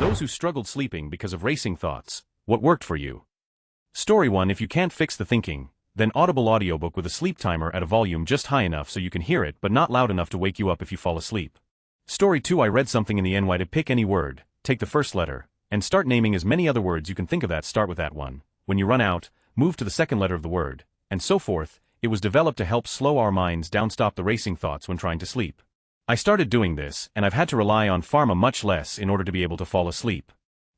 Those who struggled sleeping because of racing thoughts. What worked for you? Story 1. If you can't fix the thinking, then Audible audiobook with a sleep timer at a volume just high enough so you can hear it but not loud enough to wake you up if you fall asleep. Story 2. I read something in the NY to pick any word, take the first letter, and start naming as many other words you can think of that start with that one. When you run out, move to the second letter of the word, and so forth. It was developed to help slow our minds down, stop the racing thoughts when trying to sleep. I started doing this, and I've had to rely on pharma much less in order to be able to fall asleep.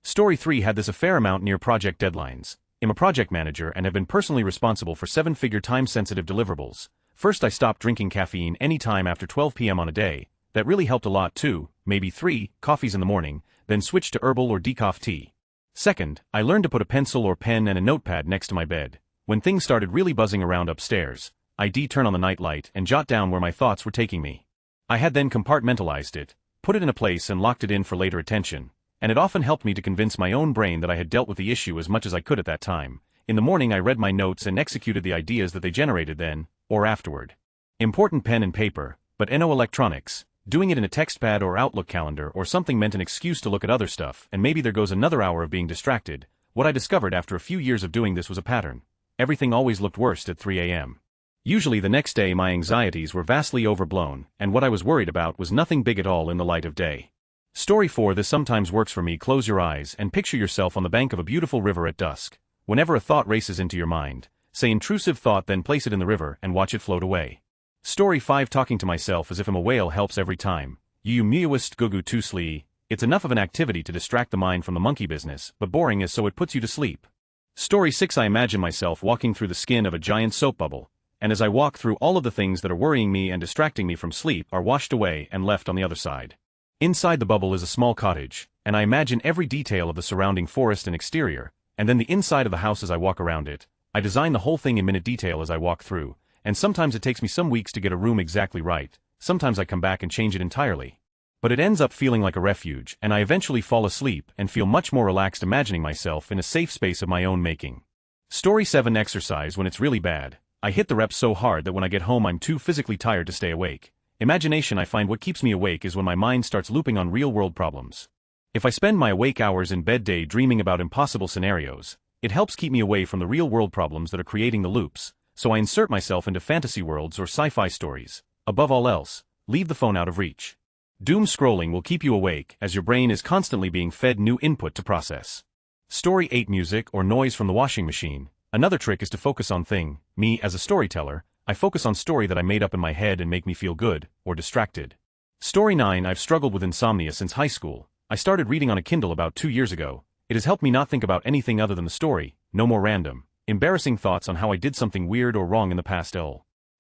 Story 3. Had this a fair amount near project deadlines. I'm a project manager and have been personally responsible for 7-figure time-sensitive deliverables. First, I stopped drinking caffeine any time after 12 p.m. on a day. That really helped a lot too, maybe 3 coffees in the morning, then switched to herbal or decaf tea. Second, I learned to put a pencil or pen and a notepad next to my bed. When things started really buzzing around upstairs, I'd turn on the nightlight and jot down where my thoughts were taking me. I had then compartmentalized it, put it in a place and locked it in for later attention, and it often helped me to convince my own brain that I had dealt with the issue as much as I could at that time. In the morning I read my notes and executed the ideas that they generated then, or afterward. Important pen and paper, but no electronics. Doing it in a textpad or Outlook calendar or something meant an excuse to look at other stuff, and maybe there goes another hour of being distracted. What I discovered after a few years of doing this was a pattern. Everything always looked worst at 3 a.m. Usually the next day my anxieties were vastly overblown, and what I was worried about was nothing big at all in the light of day. Story 4. This sometimes works for me. Close your eyes and picture yourself on the bank of a beautiful river at dusk. Whenever a thought races into your mind, say intrusive thought, then place it in the river and watch it float away. Story 5. Talking to myself as if I'm a whale helps every time. You mewist gugu tu slee. It's enough of an activity to distract the mind from the monkey business, but boring as so it puts you to sleep. Story 6. I imagine myself walking through the skin of a giant soap bubble, and as I walk through, all of the things that are worrying me and distracting me from sleep are washed away and left on the other side. Inside the bubble is a small cottage, and I imagine every detail of the surrounding forest and exterior, and then the inside of the house as I walk around it. I design the whole thing in minute detail as I walk through, and sometimes it takes me some weeks to get a room exactly right, sometimes I come back and change it entirely. But it ends up feeling like a refuge, and I eventually fall asleep and feel much more relaxed imagining myself in a safe space of my own making. Story 7. Exercise when it's really bad. I hit the reps so hard that when I get home I'm too physically tired to stay awake. Imagination. I find what keeps me awake is when my mind starts looping on real-world problems. If I spend my awake hours in bed daydreaming about impossible scenarios, it helps keep me away from the real-world problems that are creating the loops, so I insert myself into fantasy worlds or sci-fi stories. Above all else, leave the phone out of reach. Doom scrolling will keep you awake as your brain is constantly being fed new input to process. Story 8. Music or noise from the washing machine. Another trick is to focus on me as a storyteller. I focus on story that I made up in my head and make me feel good, or distracted. Story 9. I've struggled with insomnia since high school. I started reading on a Kindle about 2 years ago. It has helped me not think about anything other than the story, no more random, embarrassing thoughts on how I did something weird or wrong in the past.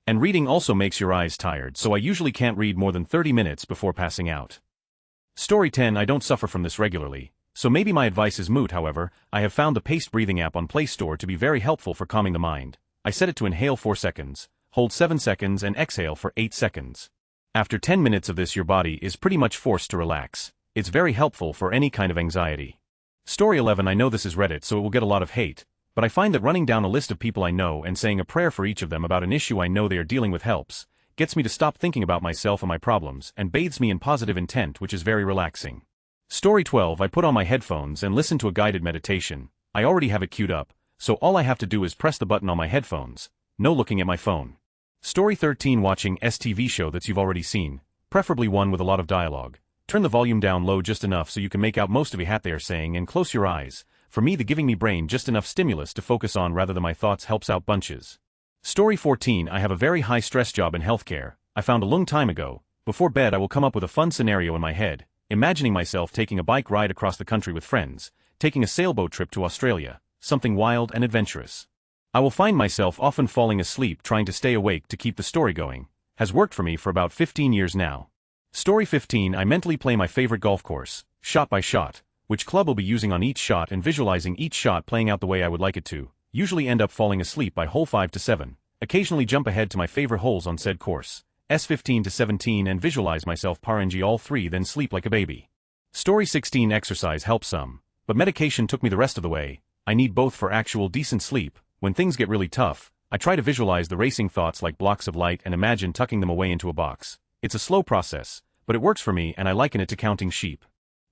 And reading also makes your eyes tired, so I usually can't read more than 30 minutes before passing out. Story 10. I don't suffer from this regularly, so maybe my advice is moot. However, I have found the paced breathing app on Play Store to be very helpful for calming the mind. I set it to inhale 4 seconds, hold 7 seconds and exhale for 8 seconds. After 10 minutes of this your body is pretty much forced to relax. It's very helpful for any kind of anxiety. Story 11. I know this is Reddit so it will get a lot of hate, but I find that running down a list of people I know and saying a prayer for each of them about an issue I know they are dealing with helps, gets me to stop thinking about myself and my problems and bathes me in positive intent, which is very relaxing. Story 12. I put on my headphones and listen to a guided meditation. I already have it queued up, so all I have to do is press the button on my headphones. No looking at my phone. Story 13. Watching TV show that you've already seen, preferably one with a lot of dialogue. Turn the volume down low just enough so you can make out most of what they are saying and close your eyes. For me, the giving me brain just enough stimulus to focus on rather than my thoughts helps out bunches. Story 14. I have a very high stress job in healthcare. I found a long time ago. Before bed I will come up with a fun scenario in my head, imagining myself taking a bike ride across the country with friends, taking a sailboat trip to Australia, something wild and adventurous. I will find myself often falling asleep trying to stay awake to keep the story going. Has worked for me for about 15 years now. Story 15. I mentally play my favorite golf course, shot by shot, which club will be using on each shot and visualizing each shot playing out the way I would like it to. Usually end up falling asleep by hole 5 to 7. Occasionally jump ahead to my favorite holes on said course, S15 to 17, and visualize myself parng all 3, then sleep like a baby. Story 16. Exercise helps some, but medication took me the rest of the way. I need both for actual decent sleep. When things get really tough, I try to visualize the racing thoughts like blocks of light and imagine tucking them away into a box. It's a slow process, but it works for me and I liken it to counting sheep.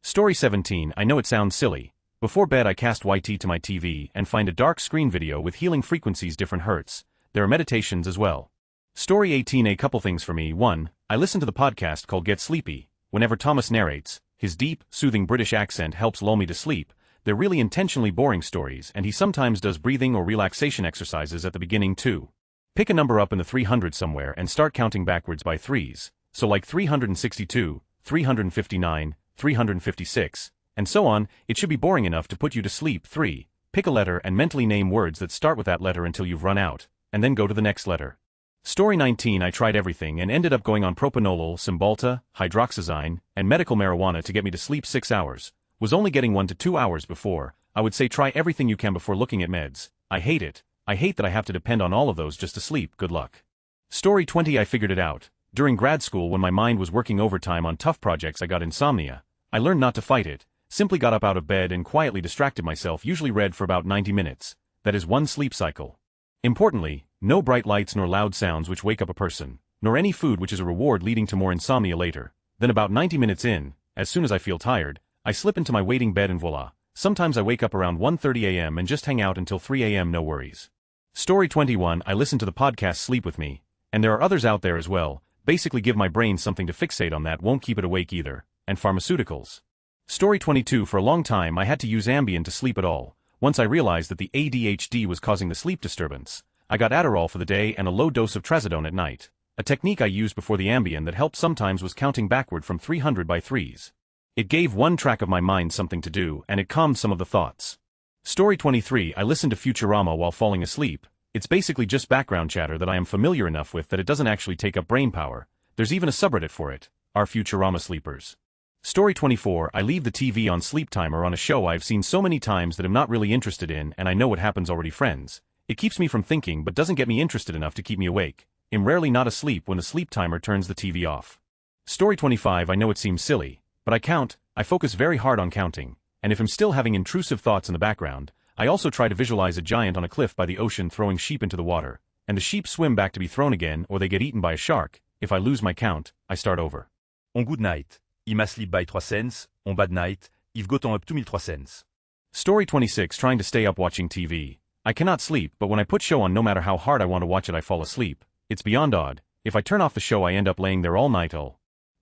Story 17. I know it sounds silly. Before bed I cast YT to my TV and find a dark screen video with healing frequencies different hertz. There are meditations as well. Story 18. A couple things for me. 1. I listen to the podcast called Get Sleepy. Whenever Thomas narrates, his deep, soothing British accent helps lull me to sleep. They're really intentionally boring stories, and he sometimes does breathing or relaxation exercises at the beginning too. Pick a number up in the 300s somewhere and start counting backwards by threes. So like 362, 359, 356, and so on. It should be boring enough to put you to sleep. 3. Pick a letter and mentally name words that start with that letter until you've run out, and then go to the next letter. Story 19. I tried everything and ended up going on propranolol, Cymbalta, hydroxyzine, and medical marijuana to get me to sleep 6 hours. Was only getting 1 to 2 hours before. I would say try everything you can before looking at meds. I hate it. I hate that I have to depend on all of those just to sleep. Good luck. Story 20. I figured it out. During grad school when my mind was working overtime on tough projects I got insomnia. I learned not to fight it. Simply got up out of bed and quietly distracted myself, usually read for about 90 minutes. That is 1 sleep cycle. Importantly, no bright lights nor loud sounds which wake up a person, nor any food which is a reward leading to more insomnia later. Then about 90 minutes in, as soon as I feel tired, I slip into my waiting bed and voila. Sometimes I wake up around 1:30 a.m. and just hang out until 3 a.m. no worries. Story 21. I listen to the podcast Sleep With Me, and there are others out there as well. Basically give my brain something to fixate on that won't keep it awake either, and pharmaceuticals. Story 22. For a long time I had to use Ambien to sleep at all. Once I realized that the ADHD was causing the sleep disturbance, I got Adderall for the day and a low dose of trazodone at night. A technique I used before the Ambien that helped sometimes was counting backward from 300 by threes. It gave one track of my mind something to do, and it calmed some of the thoughts. Story 23. I listened to Futurama while falling asleep. It's basically just background chatter that I am familiar enough with that it doesn't actually take up brain power. There's even a subreddit for it. Are Futurama sleepers? Story 24. I leave the TV on sleep timer on a show I've seen so many times that I'm not really interested in and I know what happens already. Friends. It keeps me from thinking but doesn't get me interested enough to keep me awake. I'm rarely not asleep when the sleep timer turns the TV off. Story 25. I know it seems silly, but I count. I focus very hard on counting, and if I'm still having intrusive thoughts in the background, I also try to visualize a giant on a cliff by the ocean throwing sheep into the water, and the sheep swim back to be thrown again or they get eaten by a shark. If I lose my count, I start over. On good night, I'm asleep by 3 cents, on bad night, I've gotten up to 1,300 cents. Story 26. Trying to stay up watching TV. I cannot sleep, but when I put show on no matter how hard I want to watch it I fall asleep. It's beyond odd. If I turn off the show I end up laying there all night.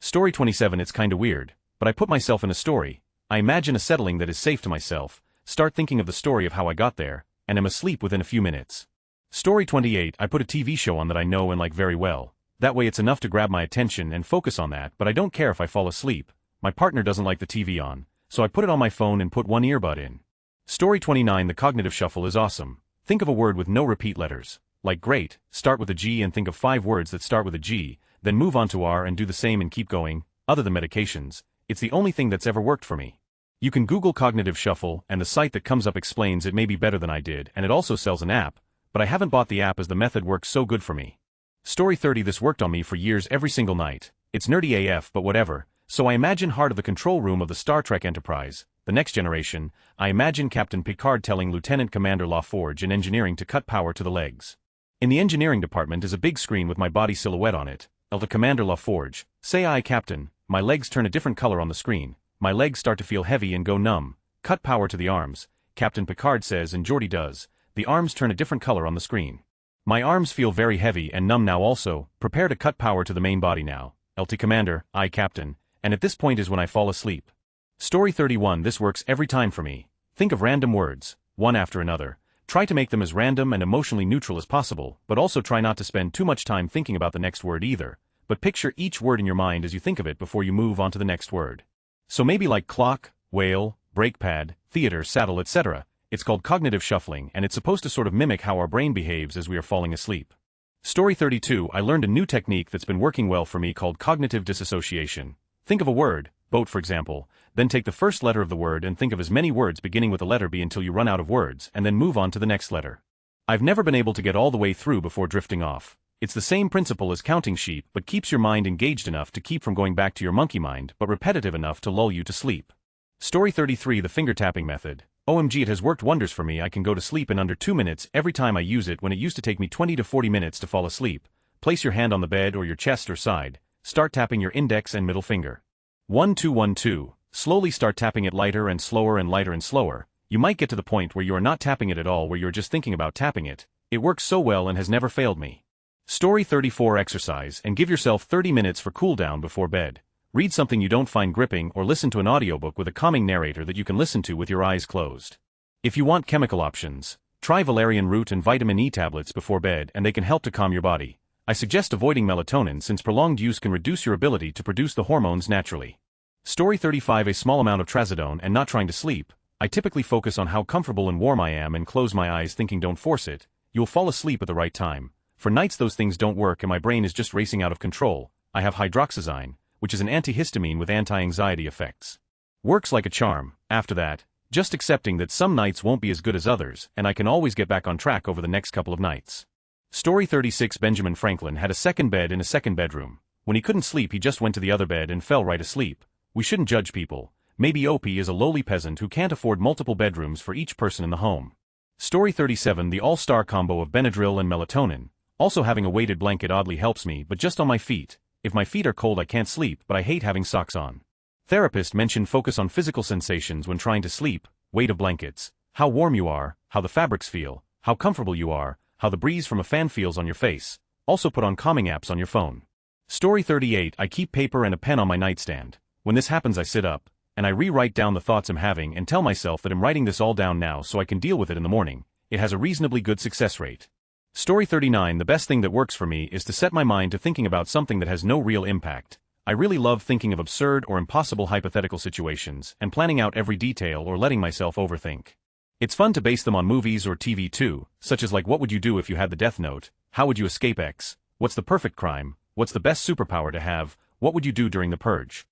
Story 27. It's kinda weird, but I put myself in a story. I imagine a settling that is safe to myself, start thinking of the story of how I got there, and am asleep within a few minutes. Story 28. I put a TV show on that I know and like very well. That way it's enough to grab my attention and focus on that, but I don't care if I fall asleep. My partner doesn't like the TV on, so I put it on my phone and put one earbud in. Story 29. The cognitive shuffle is awesome. Think of a word with no repeat letters. Like great, start with a G and think of 5 words that start with a G, then move on to R and do the same and keep going. Other than medications, it's the only thing that's ever worked for me. You can Google cognitive shuffle and the site that comes up explains it may be better than I did, and it also sells an app, but I haven't bought the app as the method works so good for me. Story 30. This worked on me for years every single night. It's nerdy AF but whatever. So I imagine Heart of the control room of the Star Trek Enterprise, The Next Generation. I imagine Captain Picard telling Lieutenant Commander LaForge in engineering to cut power to the legs. In the engineering department is a big screen with my body silhouette on it. To Commander LaForge, say aye Captain. My legs turn a different color on the screen. My legs start to feel heavy and go numb. Cut power to the arms. Captain Picard says and Geordi does. The arms turn a different color on the screen. My arms feel very heavy and numb now also. Prepare to cut power to the main body now. LT Commander, aye Captain. And at this point is when I fall asleep. Story 31. This works every time for me. Think of random words, one after another. Try to make them as random and emotionally neutral as possible, but also try not to spend too much time thinking about the next word either. But picture each word in your mind as you think of it before you move on to the next word. So maybe like clock, whale, brake pad, theater, saddle, etc. It's called cognitive shuffling and it's supposed to sort of mimic how our brain behaves as we are falling asleep. Story 32. I learned a new technique that's been working well for me called cognitive disassociation. Think of a word, boat for example, then take the first letter of the word and think of as many words beginning with the letter B until you run out of words and then move on to the next letter. I've never been able to get all the way through before drifting off. It's the same principle as counting sheep but keeps your mind engaged enough to keep from going back to your monkey mind but repetitive enough to lull you to sleep. Story 33. The finger tapping method. OMG, it has worked wonders for me. I can go to sleep in under 2 minutes every time I use it when it used to take me 20 to 40 minutes to fall asleep. Place your hand on the bed or your chest or side. Start tapping your index and middle finger. 1212. Slowly start tapping it lighter and slower and lighter and slower. You might get to the point where you are not tapping it at all, where you're just thinking about tapping it. It works so well and has never failed me. Story 34. Exercise and give yourself 30 minutes for cool down before bed. Read something you don't find gripping or listen to an audiobook with a calming narrator that you can listen to with your eyes closed. If you want chemical options, try valerian root and vitamin E tablets before bed, and they can help to calm your body. I suggest avoiding melatonin since prolonged use can reduce your ability to produce the hormones naturally. Story 35. A small amount of trazodone and not trying to sleep. I typically focus on how comfortable and warm I am and close my eyes thinking don't force it. You'll fall asleep at the right time. For nights those things don't work and my brain is just racing out of control. I have hydroxyzine, which is an antihistamine with anti-anxiety effects. Works like a charm. After that, just accepting that some nights won't be as good as others, and I can always get back on track over the next couple of nights. Story 36. Benjamin Franklin had a second bed in a second bedroom. When he couldn't sleep, he just went to the other bed and fell right asleep. We shouldn't judge people. Maybe OP is a lowly peasant who can't afford multiple bedrooms for each person in the home. Story 37. The all-star combo of Benadryl and melatonin. Also having a weighted blanket oddly helps me, but just on my feet. If my feet are cold I can't sleep, but I hate having socks on. Therapist mentioned focus on physical sensations when trying to sleep, weight of blankets, how warm you are, how the fabrics feel, how comfortable you are, how the breeze from a fan feels on your face. Also put on calming apps on your phone. Story 38. I keep paper and a pen on my nightstand. When this happens I sit up, and I rewrite down the thoughts I'm having and tell myself that I'm writing this all down now so I can deal with it in the morning. It has a reasonably good success rate. Story 39. The best thing that works for me is to set my mind to thinking about something that has no real impact. I really love thinking of absurd or impossible hypothetical situations and planning out every detail or letting myself overthink. It's fun to base them on movies or TV too, such as like what would you do if you had the Death Note, how would you escape X, what's the perfect crime, what's the best superpower to have, what would you do during the purge.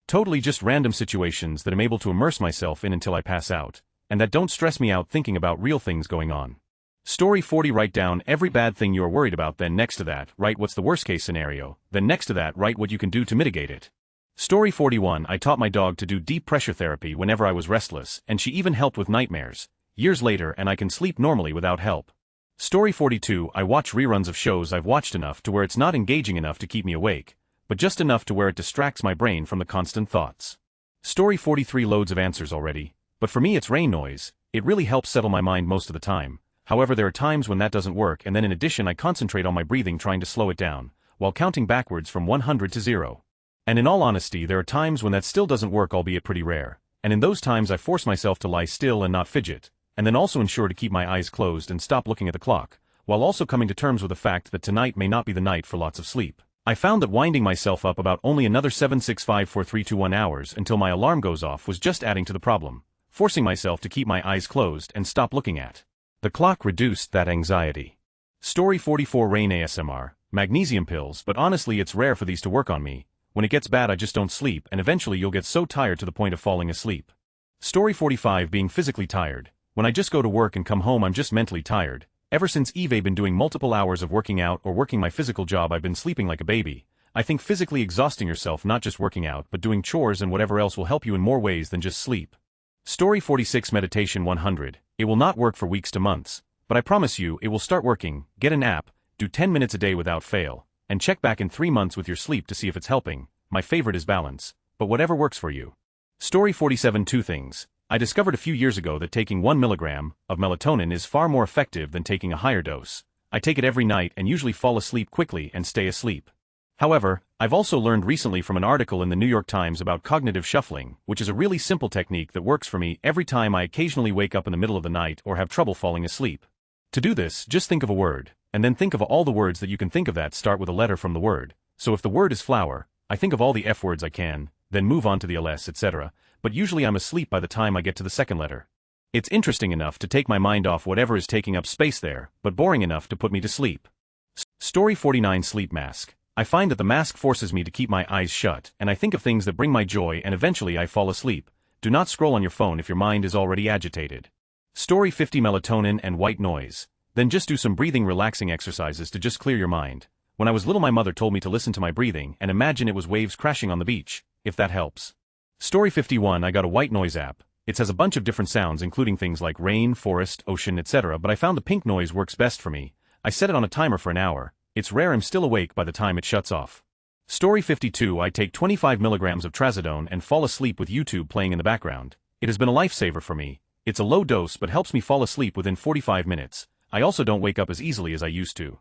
Totally just random situations that I'm able to immerse myself in until I pass out, and that don't stress me out thinking about real things going on. Story 40. Write down every bad thing you are worried about, then next to that, write what's the worst case scenario, then next to that, write what you can do to mitigate it. Story 41. I taught my dog to do deep pressure therapy whenever I was restless, and she even helped with nightmares. Years later and I can sleep normally without help. Story 42. I watch reruns of shows I've watched enough to where it's not engaging enough to keep me awake, but just enough to where it distracts my brain from the constant thoughts. Story 43. Loads of answers already, but for me it's rain noise. It really helps settle my mind most of the time. However, there are times when that doesn't work, and then in addition I concentrate on my breathing trying to slow it down, while counting backwards from 100 to 0. And in all honesty there are times when that still doesn't work, albeit pretty rare, and in those times I force myself to lie still and not fidget, and then also ensure to keep my eyes closed and stop looking at the clock, while also coming to terms with the fact that tonight may not be the night for lots of sleep. I found that winding myself up about only another 7 6 5 4 3 2 1 hours until my alarm goes off was just adding to the problem, forcing myself to keep my eyes closed and stop looking at the clock reduced that anxiety. Story 44. Rain ASMR, magnesium pills, but honestly it's rare for these to work on me. When it gets bad I just don't sleep, and eventually you'll get so tired to the point of falling asleep. Story 45. Being physically tired. When I just go to work and come home I'm just mentally tired. Ever since Eve been doing multiple hours of working out or working my physical job I've been sleeping like a baby. I think physically exhausting yourself, not just working out but doing chores and whatever else will help you in more ways than just sleep. Story 46. Meditation 100. It will not work for weeks to months, but I promise you it will start working. Get an app, do 10 minutes a day without fail, and check back in 3 months with your sleep to see if it's helping. My favorite is balance, but whatever works for you. Story 47. 2 things. I discovered a few years ago that taking 1 milligram of melatonin is far more effective than taking a higher dose. I take it every night and usually fall asleep quickly and stay asleep. However, I've also learned recently from an article in the New York Times about cognitive shuffling, which is a really simple technique that works for me every time I occasionally wake up in the middle of the night or have trouble falling asleep. To do this, just think of a word, and then think of all the words that you can think of that start with a letter from the word. So if the word is flower, I think of all the F words I can, then move on to the LS, etc., but usually I'm asleep by the time I get to the second letter. It's interesting enough to take my mind off whatever is taking up space there, but boring enough to put me to sleep. Story 49. Sleep mask. I find that the mask forces me to keep my eyes shut, and I think of things that bring my joy and eventually I fall asleep. Do not scroll on your phone if your mind is already agitated. Story 50. Melatonin and white noise. Then just do some breathing relaxing exercises to just clear your mind. When I was little my mother told me to listen to my breathing and imagine it was waves crashing on the beach, if that helps. Story 51. I got a white noise app. It has a bunch of different sounds including things like rain, forest, ocean, etc., but I found the pink noise works best for me. I set it on a timer for an hour. It's rare I'm still awake by the time it shuts off. Story 52. I take 25 milligrams of trazodone and fall asleep with YouTube playing in the background. It has been a lifesaver for me. It's a low dose but helps me fall asleep within 45 minutes. I also don't wake up as easily as I used to.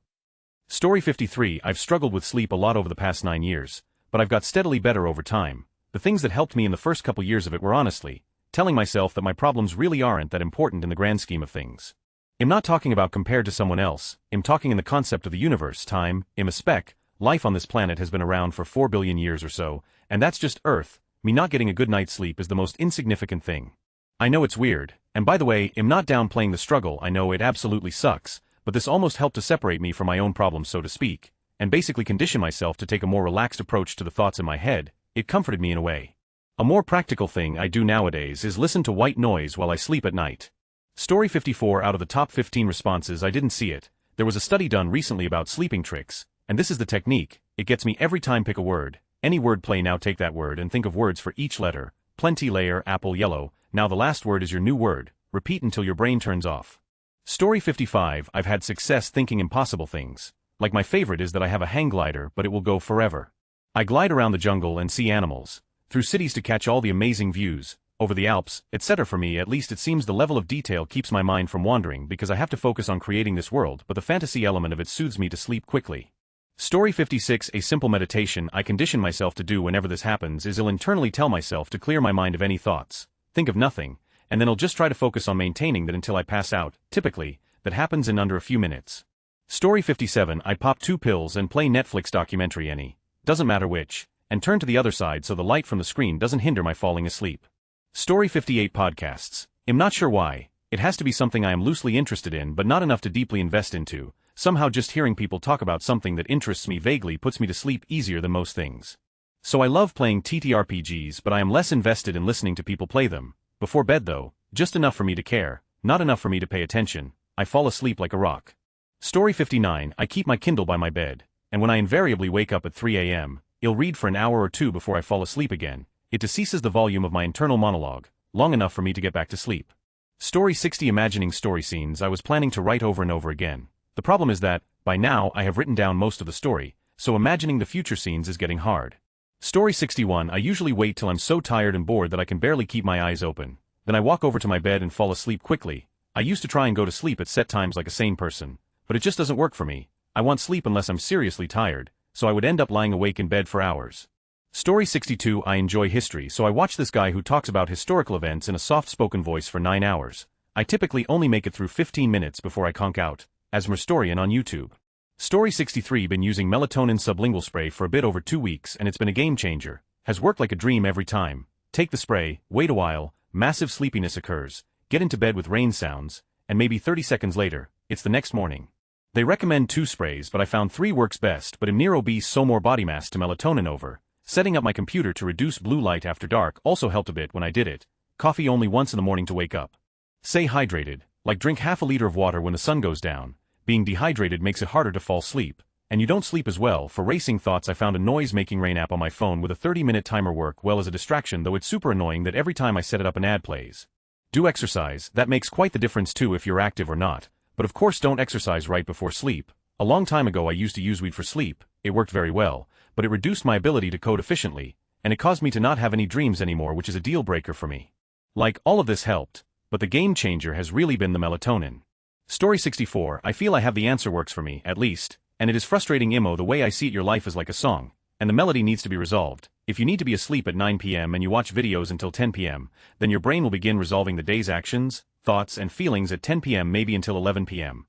Story 53. I've struggled with sleep a lot over the past 9 years, but I've got steadily better over time. The things that helped me in the first couple years of it were honestly telling myself that my problems really aren't that important in the grand scheme of things. I'm not talking about compared to someone else. I'm talking in the concept of the universe, time, I'm a speck. Life on this planet has been around for 4 billion years or so, and that's just Earth. Me not getting a good night's sleep is the most insignificant thing. I know it's weird, and by the way, I'm not downplaying the struggle. I know it absolutely sucks, but this almost helped to separate me from my own problems, so to speak, and basically condition myself to take a more relaxed approach to the thoughts in my head. It comforted me in a way. A more practical thing I do nowadays is listen to white noise while I sleep at night. Story 54. Out of the top 15 responses, I didn't see it. There was a study done recently about sleeping tricks, and this is the technique. It gets me every time. Pick a word. Any word play. Now take that word and think of words for each letter. Plenty, layer, apple, yellow. Now the last word is your new word. Repeat until your brain turns off. Story 55. I've had success thinking impossible things. Like my favorite is that I have a hang glider, but it will go forever. I glide around the jungle and see animals, through cities to catch all the amazing views, over the Alps, etc. For me at least it seems the level of detail keeps my mind from wandering because I have to focus on creating this world, but the fantasy element of it soothes me to sleep quickly. Story 56. A simple meditation I condition myself to do whenever this happens is I'll internally tell myself to clear my mind of any thoughts, think of nothing, and then I'll just try to focus on maintaining that until I pass out. Typically, that happens in under a few minutes. Story 57. I pop 2 pills and play Netflix documentary, any, doesn't matter which, and turn to the other side so the light from the screen doesn't hinder my falling asleep. Story 58. Podcasts. I'm not sure why. It has to be something I am loosely interested in but not enough to deeply invest into. Somehow just hearing people talk about something that interests me vaguely puts me to sleep easier than most things. So I love playing TTRPGs, but I am less invested in listening to people play them. Before bed though, just enough for me to care, not enough for me to pay attention. I fall asleep like a rock. Story 59. I keep my Kindle by my bed, and when I invariably wake up at 3 a.m., I'll read for an hour or two before I fall asleep again. It decreases the volume of my internal monologue, long enough for me to get back to sleep. Story 60. Imagining story scenes I was planning to write over and over again. The problem is that, by now I have written down most of the story, so imagining the future scenes is getting hard. Story 61. I usually wait till I'm so tired and bored that I can barely keep my eyes open. Then I walk over to my bed and fall asleep quickly. I used to try and go to sleep at set times like a sane person, but it just doesn't work for me. I want sleep unless I'm seriously tired, so I would end up lying awake in bed for hours. Story 62. I enjoy history, so I watch this guy who talks about historical events in a soft-spoken voice for 9 hours. I typically only make it through 15 minutes before I conk out. AskReddit on YouTube. Story 63. Been using melatonin sublingual spray for a bit over 2 weeks and it's been a game changer. Has worked like a dream every time. Take the spray, wait a while, massive sleepiness occurs, get into bed with rain sounds, and maybe 30 seconds later, it's the next morning. They recommend 2 sprays but I found 3 works best, but I'm near obese so more body mass to melatonin over. Setting up my computer to reduce blue light after dark also helped a bit when I did it. Coffee only once in the morning to wake up. Stay hydrated. Like drink half a liter of water when the sun goes down. Being dehydrated makes it harder to fall asleep, and you don't sleep as well. For racing thoughts I found a noise-making rain app on my phone with a 30-minute timer work well as a distraction, though it's super annoying that every time I set it up an ad plays. Do exercise. That makes quite the difference too if you're active or not, but of course don't exercise right before sleep. A long time ago I used to use weed for sleep. It worked very well, but it reduced my ability to code efficiently, and it caused me to not have any dreams anymore, which is a deal breaker for me. Like, all of this helped, but the game changer has really been the melatonin. Story 64. I feel I have the answer works for me, at least, and it is frustrating the way I see it. Your life is like a song, and the melody needs to be resolved. If you need to be asleep at 9 p.m. and you watch videos until 10 p.m., then your brain will begin resolving the day's actions, thoughts and feelings at 10 p.m. maybe until 11 p.m.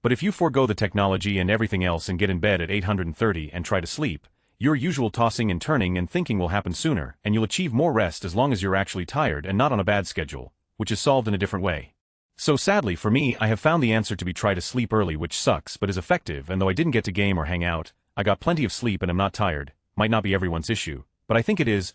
But if you forego the technology and everything else and get in bed at 8:30 and try to sleep, your usual tossing and turning and thinking will happen sooner, and you'll achieve more rest as long as you're actually tired and not on a bad schedule, which is solved in a different way. So sadly for me, I have found the answer to be try to sleep early, which sucks but is effective, and though I didn't get to game or hang out, I got plenty of sleep and I'm not tired. Might not be everyone's issue, but I think it is.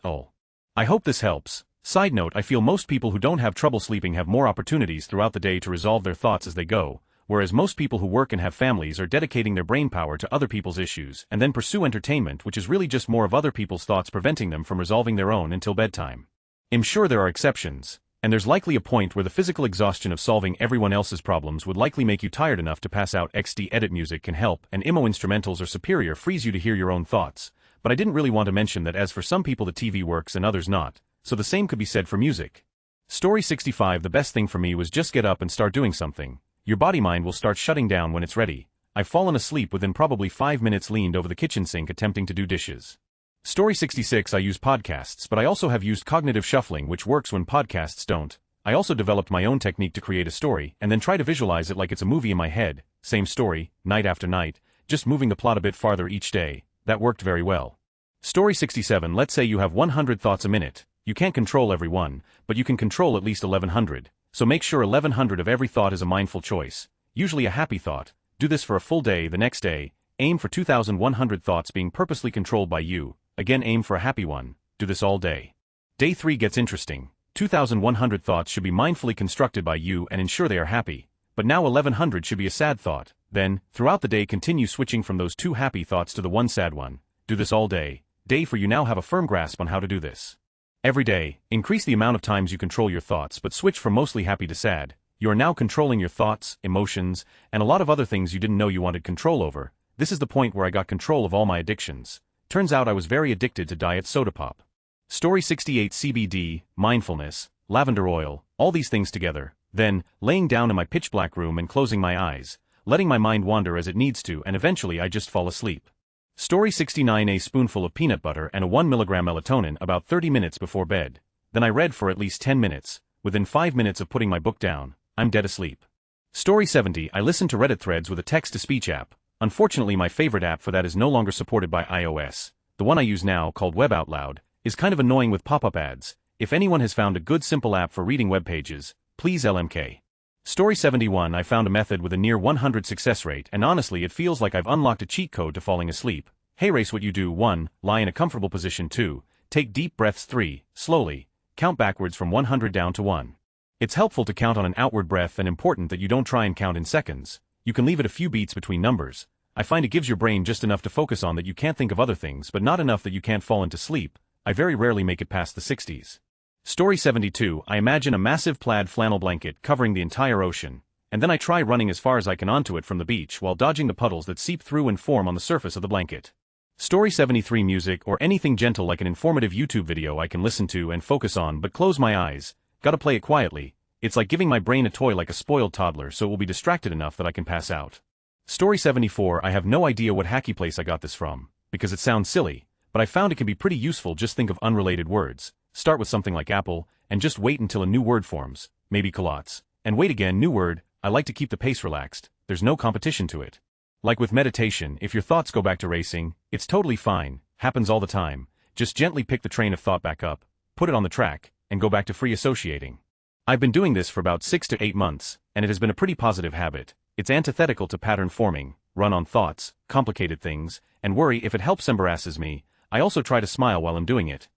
I hope this helps. Side note, I feel most people who don't have trouble sleeping have more opportunities throughout the day to resolve their thoughts as they go, whereas most people who work and have families are dedicating their brain power to other people's issues and then pursue entertainment, which is really just more of other people's thoughts preventing them from resolving their own until bedtime. I'm sure there are exceptions, and there's likely a point where the physical exhaustion of solving everyone else's problems would likely make you tired enough to pass out. XD edit music can help, and emo instrumentals are superior, frees you to hear your own thoughts, but I didn't really want to mention that as for some people the TV works and others not, so the same could be said for music. Story 65. The best thing for me was just get up and start doing something. Your body mind will start shutting down when it's ready. I've fallen asleep within probably 5 minutes leaned over the kitchen sink attempting to do dishes. Story 66. I use podcasts, but I also have used cognitive shuffling, which works when podcasts don't. I also developed my own technique to create a story, and then try to visualize it like it's a movie in my head. Same story, night after night, just moving the plot a bit farther each day. That worked very well. Story 67. Let's say you have 100 thoughts a minute. You can't control every one, but you can control at least 1100. So make sure 1100 of every thought is a mindful choice. Usually a happy thought. Do this for a full day. The next day, aim for 2100 thoughts being purposely controlled by you. Again, aim for a happy one. Do this all day. Day 3 gets interesting. 2100 thoughts should be mindfully constructed by you and ensure they are happy. But now 1100 should be a sad thought. Then, throughout the day, continue switching from those 2 happy thoughts to the 1 sad one. Do this all day. Day 4. You now have a firm grasp on how to do this. Every day, increase the amount of times you control your thoughts but switch from mostly happy to sad. You are now controlling your thoughts, emotions, and a lot of other things you didn't know you wanted control over. This is the point where I got control of all my addictions. Turns out I was very addicted to diet soda pop. Story 68. CBD, mindfulness, lavender oil, all these things together. Then, laying down in my pitch black room and closing my eyes, letting my mind wander as it needs to, and eventually I just fall asleep. Story 69. A spoonful of peanut butter and a 1 mg melatonin about 30 minutes before bed. Then I read for at least 10 minutes. Within 5 minutes of putting my book down, I'm dead asleep. Story 70. I listen to Reddit threads with a text-to-speech app. Unfortunately, my favorite app for that is no longer supported by iOS. The one I use now, called Web Out Loud, is kind of annoying with pop-up ads. If anyone has found a good simple app for reading web pages, please LMK. Story 71. I found a method with a near 100 success rate, and honestly it feels like I've unlocked a cheat code to falling asleep. Hey, race what you do. 1. Lie in a comfortable position. 2. Take deep breaths. 3. Slowly count backwards from 100 down to 1. It's helpful to count on an outward breath and important that you don't try and count in seconds. You can leave it a few beats between numbers. I find it gives your brain just enough to focus on that you can't think of other things, but not enough that you can't fall into sleep. I very rarely make it past the 60s. Story 72. I imagine a massive plaid flannel blanket covering the entire ocean, and then I try running as far as I can onto it from the beach while dodging the puddles that seep through and form on the surface of the blanket. Story 73. Music or anything gentle like an informative YouTube video I can listen to and focus on but close my eyes. Gotta play it quietly. It's like giving my brain a toy like a spoiled toddler, so it will be distracted enough that I can pass out. Story 74. I have no idea what hacky place I got this from, because it sounds silly, but I found it can be pretty useful. Just think of unrelated words. Start with something like apple, and just wait until a new word forms, maybe culottes. And wait again, new word. I like to keep the pace relaxed. There's no competition to it. Like with meditation, if your thoughts go back to racing, it's totally fine, happens all the time. Just gently pick the train of thought back up, put it on the track, and go back to free associating. I've been doing this for about 6 to 8 months, and it has been a pretty positive habit. It's antithetical to pattern forming, run on thoughts, complicated things, and worry if it helps embarrasses me. I also try to smile while I'm doing it.